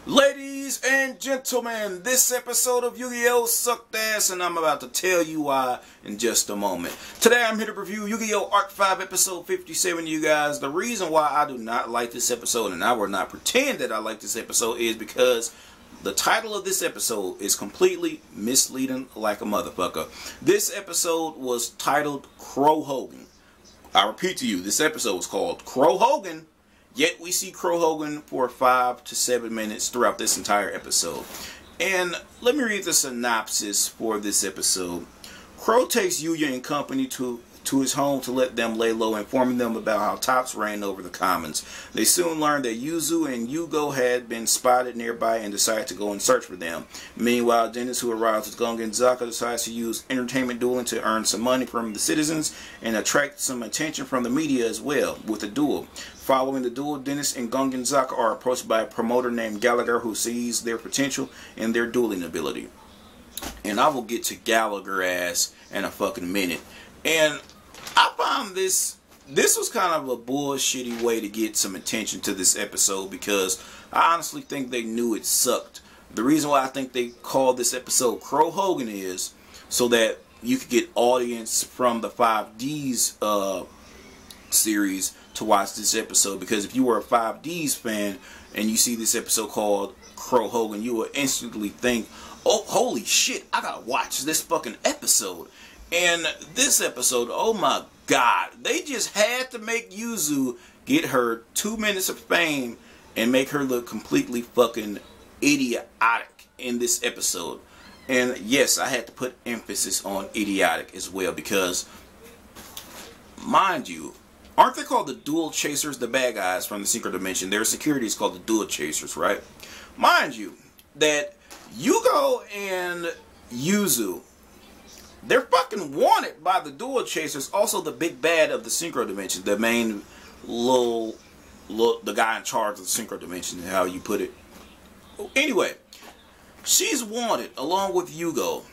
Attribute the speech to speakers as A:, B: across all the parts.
A: Ladies and gentlemen, this episode of Yu-Gi-Oh! Sucked ass, and I'm about to tell you why in just a moment. Today I'm here to review Yu-Gi-Oh! Arc 5 episode 57, you guys. The reason why I do not like this episode, and I will not pretend that I like this episode, is because the title of this episode is completely misleading like a motherfucker. This episode was titled Crow Hogan. I repeat to you, this episode was called Crow Hogan. Yet we see Crow Hogan for 5 to 7 minutes throughout this entire episode. And let me read the synopsis for this episode. Crow takes Yuya and company to his home to let them lay low, informing them about how Tops ran over the commons. They soon learned that Yuzu and Yugo had been spotted nearby and decided to go and search for them. Meanwhile, Dennis, who arrives with Gung and Zaka, decides to use entertainment dueling to earn some money from the citizens and attract some attention from the media as well with the duel. Following the duel, Dennis and Gung and Zaka are approached by a promoter named Gallagher who sees their potential and their dueling ability. And I will get to Gallagher ass in a fucking minute. And I found this was kind of a bullshitty way to get some attention to this episode, because I honestly think they knew it sucked. The reason why I think they called this episode Crow Hogan is so that you could get audience from the 5Ds series to watch this episode, because if you were a 5Ds fan and you see this episode called Crow Hogan, you will instantly think, oh, holy shit, I gotta watch this fucking episode. And this episode, oh my god, they just had to make Yuzu get her 2 minutes of fame and make her look completely fucking idiotic in this episode. And yes, I had to put emphasis on idiotic as well, because, mind you, aren't they called the Duel Chasers, the bad guys from the Secret Dimension? Their security is called the Duel Chasers, right? Mind you, that Yugo and Yuzu, they're fucking wanted by the Duel Chasers, also the big bad of the Synchro Dimension, the main the guy in charge of the Synchro Dimension, how you put it. Anyway, she's wanted along with Yugo.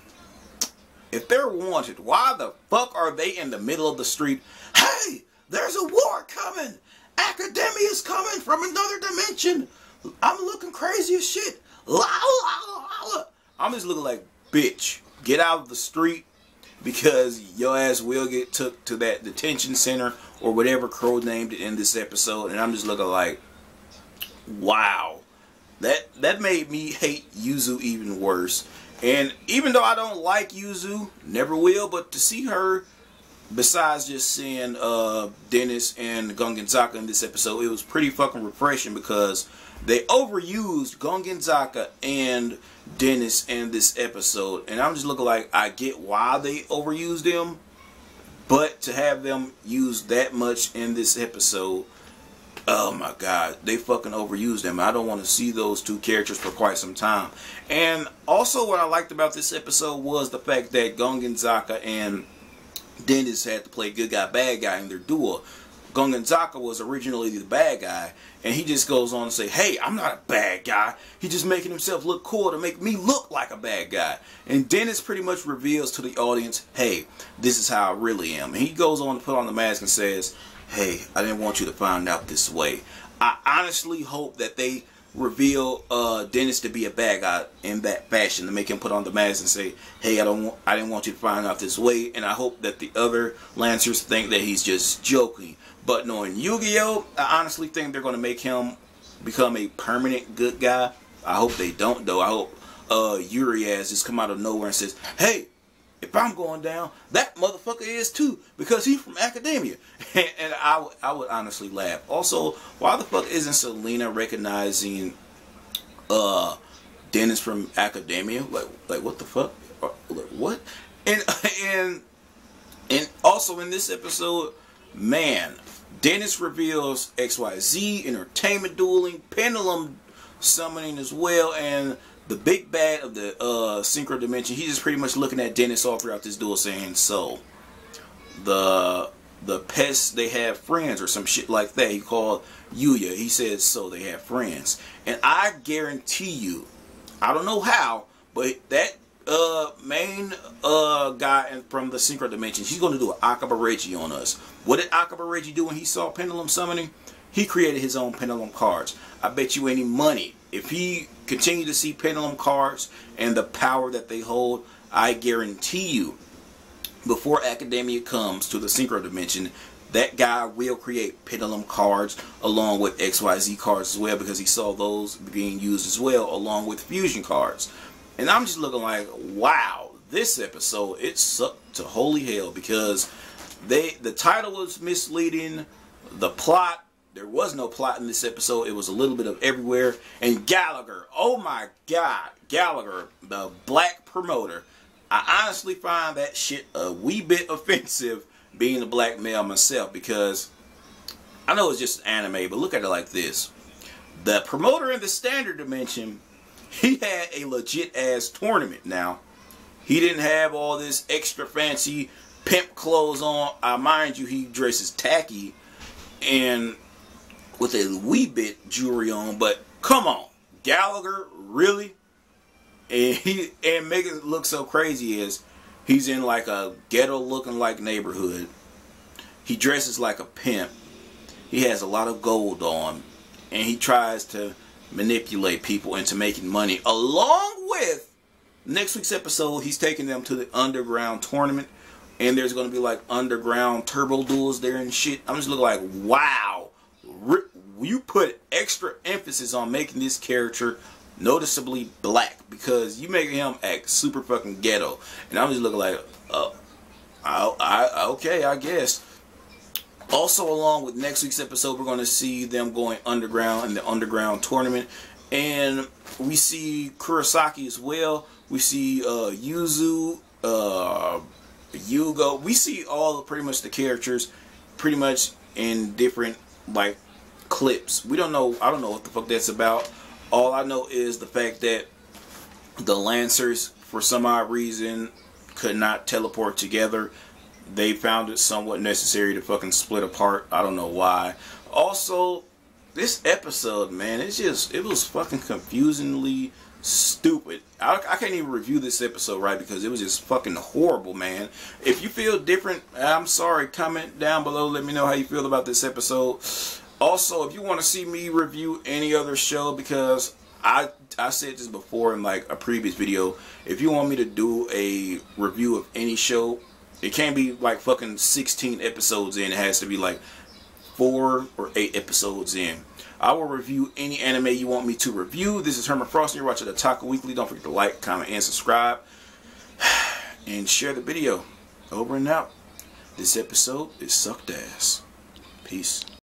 A: If they're wanted, why the fuck are they in the middle of the street? Hey, there's a war coming! Academia's coming from another dimension! I'm looking crazy as shit! La, la, la, la. I'm just looking like, bitch, get out of the street, because your ass will get took to that detention center or whatever Crow named it in this episode. And I'm just looking like, wow, that made me hate Yuzu even worse. And even though I don't like Yuzu, never will, but to see her, besides just seeing Dennis and Gung and Zaka in this episode, it was pretty fucking refreshing, because they overused Gung and Zaka and Dennis in this episode. And I'm just looking like, I get why they overused them, but to have them used that much in this episode, oh my god, they fucking overused them. I don't want to see those two characters for quite some time. And also what I liked about this episode was the fact that Gung and Zaka and Dennis had to play good guy, bad guy in their duel. Gung and Zaka was originally the bad guy, and he just goes on to say, hey, I'm not a bad guy. He's just making himself look cool to make me look like a bad guy. And Dennis pretty much reveals to the audience, hey, this is how I really am. And he goes on to put on the mask and says, hey, I didn't want you to find out this way. I honestly hope that they reveal Dennis to be a bad guy in that fashion, to make him put on the mask and say, hey, I didn't want you to find out this way. And I hope that the other Lancers think that he's just joking. But knowing Yu-Gi-Oh!, I honestly think they're going to make him become a permanent good guy. I hope they don't, though. I hope Yuri ass just come out of nowhere and says, hey, if I'm going down, that motherfucker is too, because he's from Academia. And I would honestly laugh. Also, why the fuck isn't Selena recognizing Dennis from Academia? Like what the fuck? Like, what? And also in this episode, man, Dennis reveals XYZ, entertainment dueling, pendulum summoning as well, and the big bad of the Synchro Dimension, he's just pretty much looking at Dennis all throughout this duel saying, so, the pests, they have friends or some shit like that. He called Yuya, he says, so they have friends. And I guarantee you, I don't know how, but that main guy from the Synchro Dimension, he's going to do an Akabareji on us. What did Akabareji do when he saw pendulum summoning? He created his own pendulum cards. I bet you any money if he continue to see pendulum cards and the power that they hold, I guarantee you, before Academia comes to the Synchro Dimension, that guy will create pendulum cards along with XYZ cards as well, because he saw those being used as well along with fusion cards. And I'm just looking like, wow, this episode, it sucked to holy hell, because the title was misleading. The plot, there was no plot in this episode. It was a little bit of everywhere. And Gallagher, oh my God, Gallagher, the black promoter, I honestly find that shit a wee bit offensive, being a black male myself, because I know it's just anime, but look at it like this. The promoter in the Standard Dimension, he had a legit ass tournament. Now, he didn't have all this extra fancy pimp clothes on. Mind you, he dresses tacky and with a wee bit jewelry on, but come on, Gallagher, really? And make it look so crazy is he's in like a ghetto looking like neighborhood. He dresses like a pimp. He has a lot of gold on, and he tries to manipulate people into making money. Along with next week's episode, he's taking them to the underground tournament, and there's going to be like underground turbo duels there and shit. I'm just looking like, wow, you put extra emphasis on making this character noticeably black, because you make him act super fucking ghetto. And I'm just looking like, okay, I guess. Also, along with next week's episode, we're going to see them going underground in the underground tournament. And we see Kurosaki as well. We see Yuzu, Yugo. We see all pretty much the characters pretty much in different like clips. We don't know. I don't know what the fuck that's about. All I know is the fact that the Lancers, for some odd reason, could not teleport together. They found it somewhat necessary to fucking split apart. I don't know why. Also, this episode, man, it was fucking confusingly stupid. I can't even review this episode right, because it was just fucking horrible, man. If you feel different, I'm sorry. Comment down below. Let me know how you feel about this episode. Also, if you want to see me review any other show, because I said this before in like a previous video, if you want me to do a review of any show, it can't be like fucking 16 episodes in. It has to be like 4 or 8 episodes in. I will review any anime you want me to review. This is Herman Frost, and you're watching Otaku Weekly. Don't forget to like, comment, and subscribe. And share the video. Over and out. This episode is sucked ass. Peace.